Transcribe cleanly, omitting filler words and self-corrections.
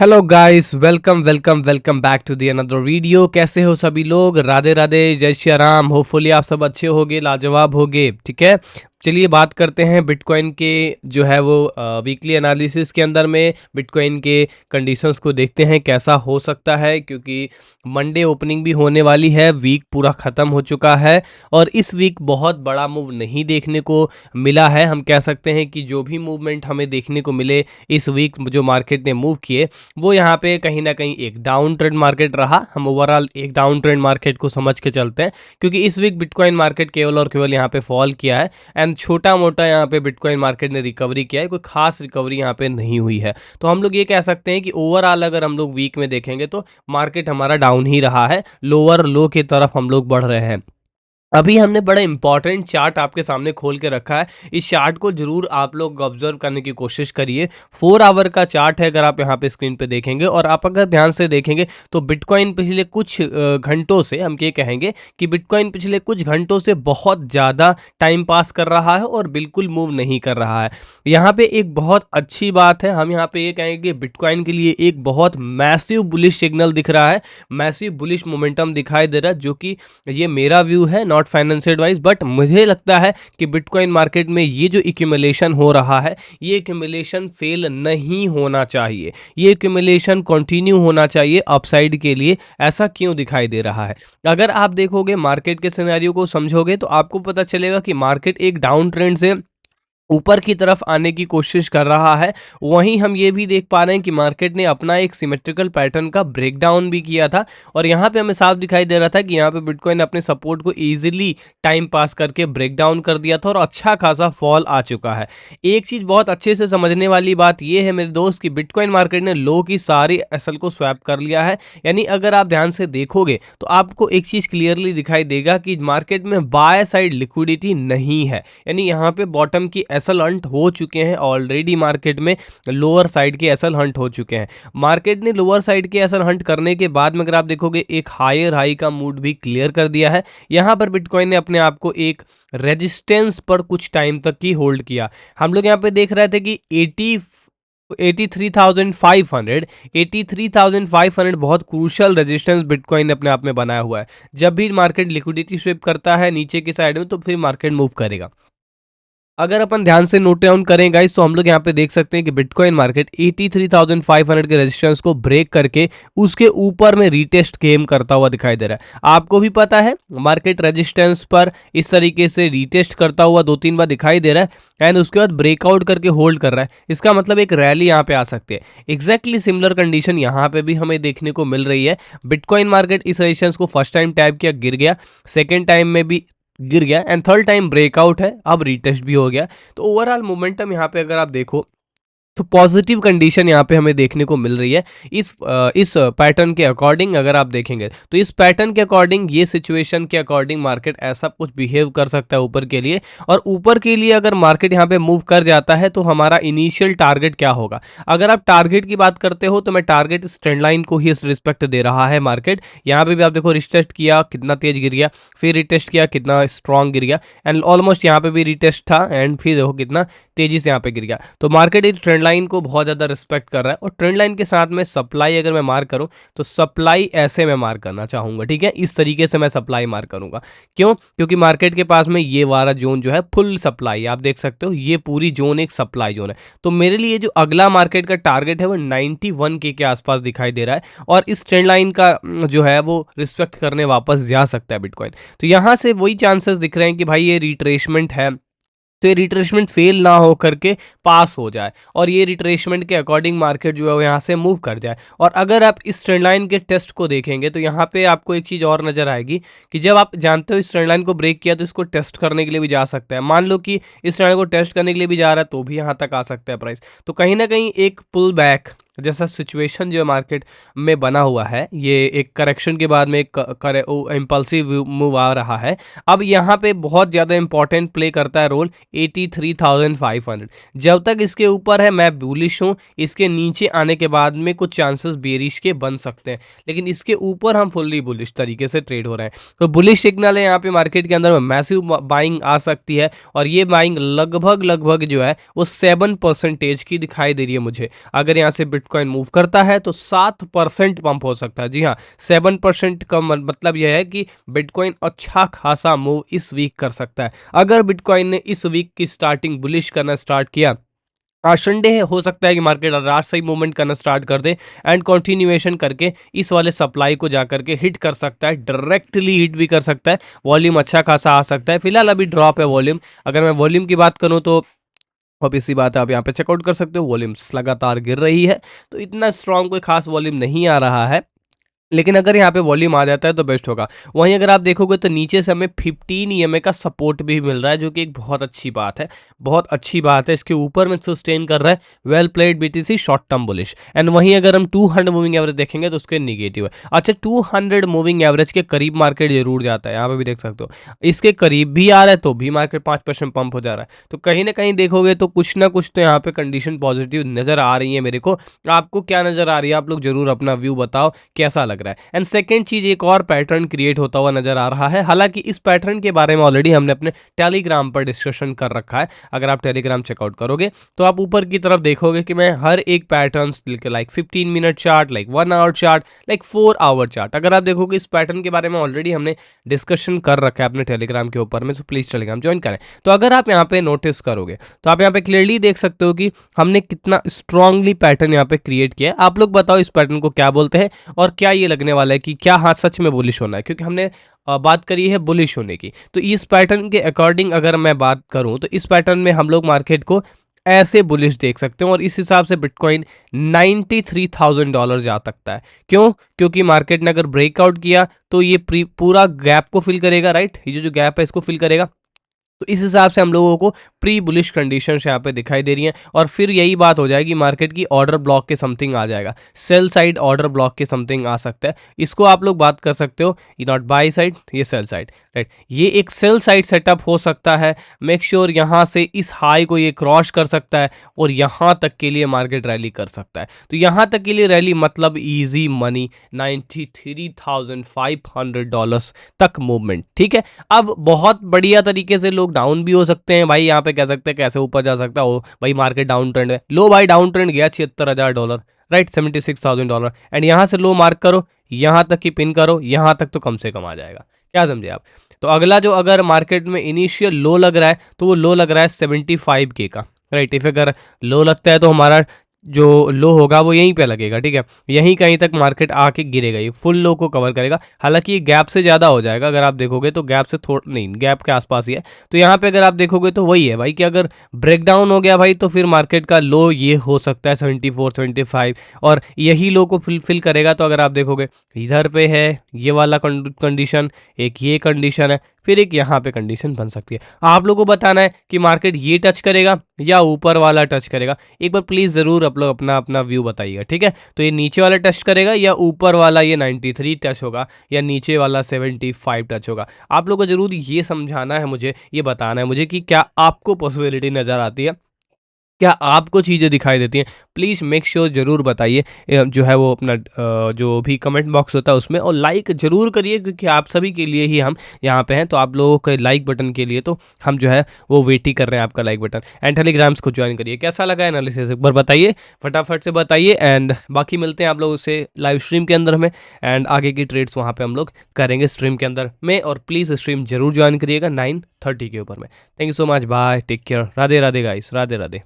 Hello guys, welcome welcome welcome back to the another video. कैसे हो सभी लोग? राधे राधे, जय श्री राम। होपफुली आप सब अच्छे होगे, लाजवाब होगे। ठीक है, चलिए बात करते हैं बिटकॉइन के जो है वो वीकली एनालिसिस के अंदर में बिटकॉइन के कंडीशंस को देखते हैं कैसा हो सकता है, क्योंकि मंडे ओपनिंग भी होने वाली है। वीक पूरा ख़त्म हो चुका है और इस वीक बहुत बड़ा मूव नहीं देखने को मिला है। हम कह सकते हैं कि जो भी मूवमेंट हमें देखने को मिले इस वीक, जो मार्केट ने मूव किए, वो यहाँ पे कहीं ना कहीं एक डाउन ट्रेंड मार्केट रहा। हम ओवरऑल एक डाउन ट्रेंड मार्केट को समझ के चलते हैं, क्योंकि इस वीक बिटकॉइन मार्केट केवल और केवल यहाँ पे फॉल किया है एंड छोटा मोटा यहाँ पे बिटकॉइन मार्केट ने रिकवरी किया है। कोई खास रिकवरी यहाँ पे नहीं हुई है। तो हम लोग ये कह सकते हैं कि ओवरऑल अगर हम लोग वीक में देखेंगे तो मार्केट हमारा डाउन ही रहा है, लोअर लो की तरफ हम लोग बढ़ रहे हैं। अभी हमने बड़ा इंपॉर्टेंट चार्ट आपके सामने खोल के रखा है। इस चार्ट को जरूर आप लोग ऑब्जर्व करने की कोशिश करिए। 4 आवर का चार्ट है, अगर आप यहाँ पे स्क्रीन पे देखेंगे और आप अगर ध्यान से देखेंगे तो बिटकॉइन पिछले कुछ घंटों से, हम ये कहेंगे कि बिटकॉइन पिछले कुछ घंटों से बहुत ज़्यादा टाइम पास कर रहा है और बिल्कुल मूव नहीं कर रहा है। यहाँ पे एक बहुत अच्छी बात है, हम यहाँ पे ये कहेंगे कि बिटकॉइन के लिए एक बहुत मैसिव बुलिश सिग्नल दिख रहा है, मैसिव बुलिश मोमेंटम दिखाई दे रहा है, जो कि ये मेरा व्यू है, नॉट फाइनेंशियल एडवाइस। बट मुझे लगता है कि बिटकॉइन मार्केट में ये जो एक्यूमुलेशन हो रहा है, ये एक्यूमुलेशन फेल नहीं होना चाहिए, ये एक्यूमुलेशन कंटिन्यू होना चाहिए अपसाइड के लिए। ऐसा क्यों दिखाई दे रहा है? अगर आप देखोगे मार्केट के सिनेरियो को समझोगे तो आपको पता चलेगा कि मार्केट एक डाउन ट्रेंड से ऊपर की तरफ आने की कोशिश कर रहा है। वहीं हम ये भी देख पा रहे हैं कि मार्केट ने अपना एक सिमेट्रिकल पैटर्न का ब्रेकडाउन भी किया था और यहाँ पे हमें साफ दिखाई दे रहा था कि यहाँ पे बिटकॉइन अपने सपोर्ट को इजीली टाइम पास करके ब्रेकडाउन कर दिया था और अच्छा खासा फॉल आ चुका है। एक चीज़ बहुत अच्छे से समझने वाली बात यह है मेरे दोस्त, कि बिटकॉइन मार्केट ने लो की सारी एसएल को स्वैप कर लिया है। यानी अगर आप ध्यान से देखोगे तो आपको एक चीज़ क्लियरली दिखाई देगा कि मार्केट में बाय साइड लिक्विडिटी नहीं है। यानी यहाँ पे बॉटम की एसएल हंट हो चुके हैं ऑलरेडी, मार्केट में लोअर साइड के एसएल हंट हो चुके हैं। मार्केट ने लोअर साइड के एसएल हंट करने के बाद में अगर आप देखोगे एक हायर हाई का मूड भी क्लियर कर दिया है। यहां पर बिटकॉइन ने अपने आप को एक रेजिस्टेंस पर कुछ टाइम तक ही होल्ड किया। हम लोग यहां पे देख रहे थे कि 83,500 बहुत क्रूशल रेजिस्टेंस बिटकॉइन ने अपने आप में बनाया हुआ है। जब भी मार्केट लिक्विडिटी स्विप करता है नीचे की साइड में तो फिर मार्केट मूव करेगा। अगर अपन ध्यान से नोट डाउन करें गाइस तो हम लोग यहाँ पे देख सकते हैं कि बिटकॉइन मार्केट 83,500 के रेजिस्टेंस को ब्रेक करके उसके ऊपर में रीटेस्ट गेम करता हुआ दिखाई दे रहा है। आपको भी पता है मार्केट रेजिस्टेंस पर इस तरीके से रीटेस्ट करता हुआ 2-3 बार दिखाई दे रहा है एंड उसके बाद ब्रेकआउट करके होल्ड कर रहा है। इसका मतलब एक रैली यहाँ पे आ सकती है। एग्जैक्टली सिमिलर कंडीशन यहाँ पे भी हमें देखने को मिल रही है। बिटकॉइन मार्केट इस रेजिस्टेंस को फर्स्ट टाइम टैप किया, गिर गया, सेकेंड टाइम में भी गिर गया एंड थर्ड टाइम ब्रेकआउट है, अब रीटेस्ट भी हो गया। तो ओवरऑल मोमेंटम यहाँ पे अगर आप देखो तो पॉजिटिव कंडीशन यहाँ पे हमें देखने को मिल रही है। इस पैटर्न के अकॉर्डिंग अगर आप देखेंगे तो इस पैटर्न के अकॉर्डिंग, ये सिचुएशन के अकॉर्डिंग मार्केट ऐसा कुछ बिहेव कर सकता है ऊपर के लिए। और ऊपर के लिए अगर मार्केट यहाँ पे मूव कर जाता है तो हमारा इनिशियल टारगेट क्या होगा? अगर आप टारगेट की बात करते हो तो मैं टारगेट इस ट्रेंड लाइन को ही रिस्पेक्ट दे रहा है मार्केट। यहाँ पे भी आप देखो रिटेस्ट किया, कितना तेज गिर गया, फिर रिटेस्ट किया, कितना स्ट्रॉन्ग गिर गया एंड ऑलमोस्ट यहाँ पे भी रिटेस्ट था एंड फिर देखो कितना तेजी से यहाँ पे गिर गया। तो मार्केट इस ट्रेंड लाइन को बहुत ज़्यादा रिस्पेक्ट कर रहा है और ट्रेंड लाइन के साथ में सप्लाई अगर मैं मार्क करूं तो सप्लाई ऐसे मैं मार्क करना चाहूंगा। ठीक है, इस तरीके से मैं सप्लाई मार्क करूंगा। क्यों? क्योंकि मार्केट के पास में ये वाला जोन जो है फुल सप्लाई, आप देख सकते हो ये पूरी जोन एक सप्लाई जोन है। तो मेरे लिए जो अगला मार्केट का टारगेट है वो 91 के आसपास दिखाई दे रहा है और इस ट्रेंड लाइन का जो है वो रिस्पेक्ट करने वापस जा सकता है बिटकॉइन। तो यहाँ से वही चांसेस दिख रहे हैं कि भाई ये रिट्रेसमेंट है, तो ये रिट्रेसमेंट फेल ना हो करके पास हो जाए और ये रिट्रेसमेंट के अकॉर्डिंग मार्केट जो है वो यहाँ से मूव कर जाए। और अगर आप इस ट्रेंड लाइन के टेस्ट को देखेंगे तो यहाँ पे आपको एक चीज़ और नजर आएगी कि जब आप जानते हो इस ट्रेंड लाइन को ब्रेक किया तो इसको टेस्ट करने के लिए भी जा सकता है। मान लो कि इस ट्रेंड को टेस्ट करने के लिए भी जा रहा है तो भी यहाँ तक आ सकता है प्राइस। तो कहीं ना कहीं एक पुल बैक जैसा सिचुएशन जो मार्केट में बना हुआ है, ये एक करेक्शन के बाद में एक इम्पल्सिव मूव आ रहा है। अब यहाँ पे बहुत ज़्यादा इंपॉर्टेंट प्ले करता है रोल 83,500। जब तक इसके ऊपर है मैं बुलिश हूँ, इसके नीचे आने के बाद में कुछ चांसेस बेरिश के बन सकते हैं, लेकिन इसके ऊपर हम फुल्ली बुलिश तरीके से ट्रेड हो रहे हैं। तो बुलिश सिग्नल है यहाँ पे मार्केट के अंदर में, मैसिव बाइंग आ सकती है और ये बाइंग लगभग जो है वो 7% की दिखाई दे रही है मुझे। अगर यहाँ से बिटकॉइन मूव करता है तो 7% पंप हो सकता है। जी हाँ, 7% का मतलब यह है कि बिटकॉइन अच्छा खासा मूव इस वीक कर सकता है। अगर बिटकॉइन ने इस वीक की स्टार्टिंग बुलिश करना स्टार्ट किया, आज संडे है, हो सकता है कि मार्केट आज से ही मूवमेंट करना स्टार्ट कर दे एंड कंटिन्यूएशन करके इस वाले सप्लाई को जा करके हिट कर सकता है, डायरेक्टली हिट भी कर सकता है। वॉल्यूम अच्छा खासा आ सकता है। फिलहाल अभी ड्रॉप है वॉल्यूम। अगर मैं वॉल्यूम की बात करूं तो ऑब्वियस सी बात है, आप यहाँ पे चेकआउट कर सकते हो, वॉल्यूम्स लगातार गिर रही है, तो इतना स्ट्रांग कोई खास वॉल्यूम नहीं आ रहा है। लेकिन अगर यहाँ पे वॉल्यूम आ जाता है तो बेस्ट होगा। वहीं अगर आप देखोगे तो नीचे से हमें 15 ईएमए का सपोर्ट भी मिल रहा है, जो कि एक बहुत अच्छी बात है, बहुत अच्छी बात है। इसके ऊपर में सस्टेन कर रहा है। Well played BTC, short term bullish. And वहीं अगर हम 200 मूविंग एवरेज देखेंगे तो उसके निगेटिव है। अच्छा, 200 मूविंग एवरेज के करीब मार्केट जरूर जाता है, यहाँ पे भी देख सकते हो। इसके करीब भी आ रहा है तो भी मार्केट 5% पंप हो जा रहा है। तो कहीं ना कहीं देखोगे तो कुछ ना कुछ तो यहाँ पे कंडीशन पॉजिटिव नजर आ रही है मेरे को। आपको क्या नजर आ रही है? आप लोग जरूर अपना व्यू बताओ, कैसा लग रहा है। एंड सेकंड चीज, एक और पैटर्न क्रिएट होता हुआ नजर आ रहा है। हालांकि इस पैटर्न के बारे में ऑलरेडी हमने अपने टेलीग्राम पर डिस्कशन कर रखा है। अगर आप टेलीग्राम चेकआउट करोगे तो आप ऊपर की तरफ देखोगे कि मैं हर एक pattern like 15 minute chart, like 1 our chart, like 4 our chart, अगर आप देखोगे इस पैटर्न के बारे में ऑलरेडी हमने डिस्कशन कर रखा है अपने टेलीग्राम के ऊपर में। तो प्लीज टेलीग्राम ज्वाइन करें। तो अगर आप यहाँ पे नोटिस करोगे तो आप यहाँ पे क्लियरली देख सकते हो कि हमने कितना स्ट्रांगली पैटर्न यहाँ पे क्रिएट किया है। आप लोग बताओ इस पैटर्न को क्या बोलते हैं और क्या ये लगने वाला है कि क्या हाँ सच में बुलिश होना है, क्योंकि हमने बात करी है बुलिश होने की। तो इस पैटर्न के अकॉर्डिंग अगर मैं बात करूं तो इस पैटर्न में हम लोग मार्केट को ऐसे बुलिश देख सकते हैं और इस हिसाब से बिटकॉइन $93,000 जा सकता है। क्यों? क्योंकि मार्केट ने अगर ब्रेकआउट किया तो ये पूरा गैप को फिल करेगा, राइट? ये जो गैप है इसको फिल करेगा। तो इस हिसाब से हम लोगों को प्री बुलिश कंडीशंस यहाँ पे दिखाई दे रही हैं और फिर यही बात हो जाएगी, मार्केट की ऑर्डर ब्लॉक के समथिंग आ जाएगा, सेल साइड ऑर्डर ब्लॉक के समथिंग आ सकता है। इसको आप लोग बात कर सकते हो, ये नॉट बाय साइड, ये सेल साइड, राइट? ये एक सेल साइड सेटअप हो सकता है। मेक श्योर यहाँ से इस हाई को ये क्रॉस कर सकता है और यहाँ तक के लिए मार्केट रैली कर सकता है। तो यहाँ तक के लिए रैली मतलब ईजी मनी, $93,500 तक मूवमेंट, ठीक है? अब बहुत बढ़िया तरीके से लोग डाउन भी हो सकते हैं भाई, यहाँ पे कह सकते हैं कैसे ऊपर जा सकता हो भाई, मार्केट डाउन ट्रेंड है। लो भाई, डाउन ट्रेंड गया $76,000, राइट? $76,000 एंड यहाँ से लो मार्क करो, यहाँ तक की पिन करो, यहाँ तक तो कम से कम आ जाएगा। क्या समझे आप? तो अगला जो अगर मार्केट में इनिशियल लो लग रहा है तो वो लो लग रहा है 75K का, राइट? इफ अगर लो लगता है तो हमारा जो लो होगा वो यहीं पे लगेगा, ठीक है? यहीं कहीं तक मार्केट आके गिरेगा, ये फुल लो को कवर करेगा। हालांकि ये गैप से ज़्यादा हो जाएगा, अगर आप देखोगे तो गैप से थोड़ा नहीं, गैप के आसपास ही है। तो यहाँ पे अगर आप देखोगे तो वही है भाई कि अगर ब्रेकडाउन हो गया भाई तो फिर मार्केट का लो ये हो सकता है 74 75 और यही लो को फिल करेगा। तो अगर आप देखोगे इधर पे है ये वाला कंडीशन, एक ये कंडीशन है, फिर एक यहाँ पे कंडीशन बन सकती है। आप लोगों को बताना है कि मार्केट ये टच करेगा या ऊपर वाला टच करेगा। एक बार प्लीज जरूर आप लोग अपना अपना व्यू बताइएगा, ठीक है? तो ये नीचे वाला टच करेगा या ऊपर वाला ये 93 टच होगा या नीचे वाला 75 टच होगा। आप लोगों को जरूर ये समझाना है मुझे, ये बताना है मुझे कि क्या आपको पॉसिबिलिटी नजर आती है, क्या आपको चीज़ें दिखाई देती हैं? प्लीज़ मेक श्योर जरूर बताइए, जो है वो अपना जो भी कमेंट बॉक्स होता है उसमें, और लाइक जरूर करिए क्योंकि आप सभी के लिए ही हम यहाँ पे हैं। तो आप लोगों के लाइक बटन के लिए तो हम जो है वो वेट ही कर रहे हैं आपका लाइक बटन। एंड टेलीग्राम्स को ज्वाइन करिए। कैसा लगा एनालिसिस एक बार बताइए, फटाफट से बताइए। एंड बाकी मिलते हैं आप लोगों से लाइव स्ट्रीम के अंदर में, एंड आगे की ट्रेड्स वहाँ पर हम लोग करेंगे स्ट्रीम के अंदर में। और प्लीज़ स्ट्रीम जरूर ज्वाइन करिएगा 9:30 के ऊपर में। Thank you so much, bye, take care, Radhe Radhe guys, Radhe Radhe.